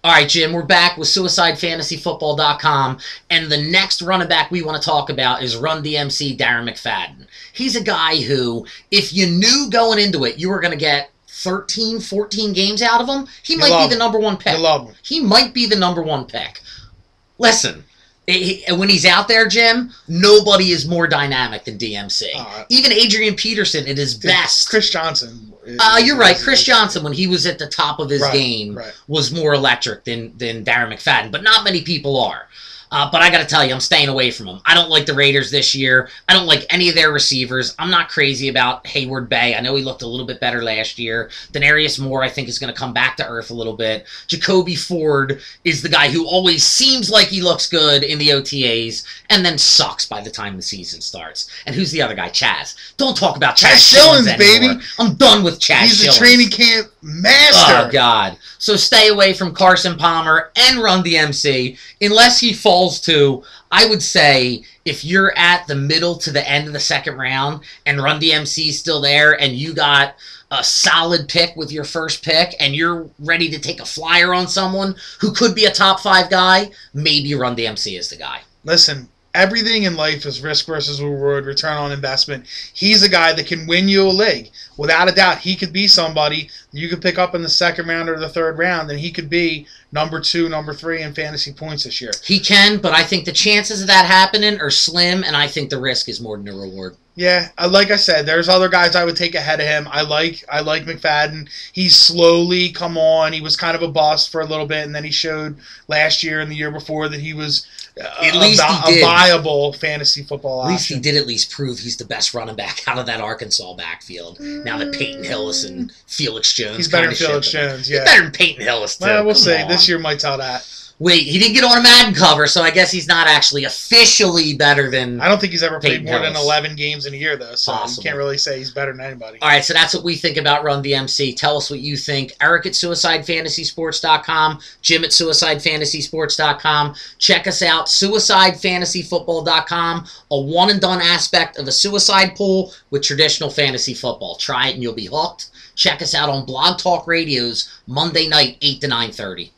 All right, Jim, we're back with SuicideFantasyFootball.com, and the next running back we want to talk about is Run DMC Darren McFadden. He's a guy who, if you knew going into it you were going to get 13, 14 games out of him, he might be the number one pick. You love him. He might be the number one pick. Listen, when he's out there, Jim, nobody is more dynamic than DMC. Even Adrian Peterson at his best. Chris Johnson. You're right. Chris Johnson, when he was at the top of his game, was more electric than Darren McFadden. But not many people are. But I got to tell you, I'm staying away from him. I don't like the Raiders this year. I don't like any of their receivers. I'm not crazy about Hayward Bay. I know he looked a little bit better last year. Denarius Moore, I think, is going to come back to earth a little bit. Jacoby Ford is the guy who always seems like he looks good in the OTAs and then sucks by the time the season starts. And who's the other guy? Chaz. Don't talk about Chaz Shillings anymore. Baby. I'm done with Chaz Shillings. He's a training camp master. Oh, God. So stay away from Carson Palmer and Run DMC unless he falls to, I would say, if you're at the middle to the end of the second round and Run DMC is still there and you got a solid pick with your first pick and you're ready to take a flyer on someone who could be a top 5 guy, maybe Run DMC is the guy. Listen, everything in life is risk versus reward, return on investment. He's a guy that can win you a league. Without a doubt, he could be somebody you could pick up in the second round or the third round, and he could be number 2, number 3 in fantasy points this year. He can, but I think the chances of that happening are slim, and I think the risk is more than the reward. Yeah, like I said, there's other guys I would take ahead of him. I like McFadden. He's slowly come on. He was kind of a bust for a little bit, and then he showed last year and the year before that he was a viable fantasy football option. At least he did at least prove he's the best running back out of that Arkansas backfield. Now that Peyton Hillis and Felix Jones, he's better than Felix Jones. Yeah, he's better than Peyton Hillis too. Well, we'll see. This year might tell that. Wait, he didn't get on a Madden cover, so I guess he's not actually officially better than I don't think he's ever played Peyton more Hillis. than 11 games in a year, though, so you can't really say he's better than anybody. All right, so that's what we think about Run DMC. Tell us what you think. Eric at SuicideFantasySports.com, Jim at SuicideFantasySports.com. Check us out, SuicideFantasyFootball.com, a one-and-done aspect of a suicide pool with traditional fantasy football. Try it and you'll be hooked. Check us out on Blog Talk Radio's Monday night, 8 to 9:30.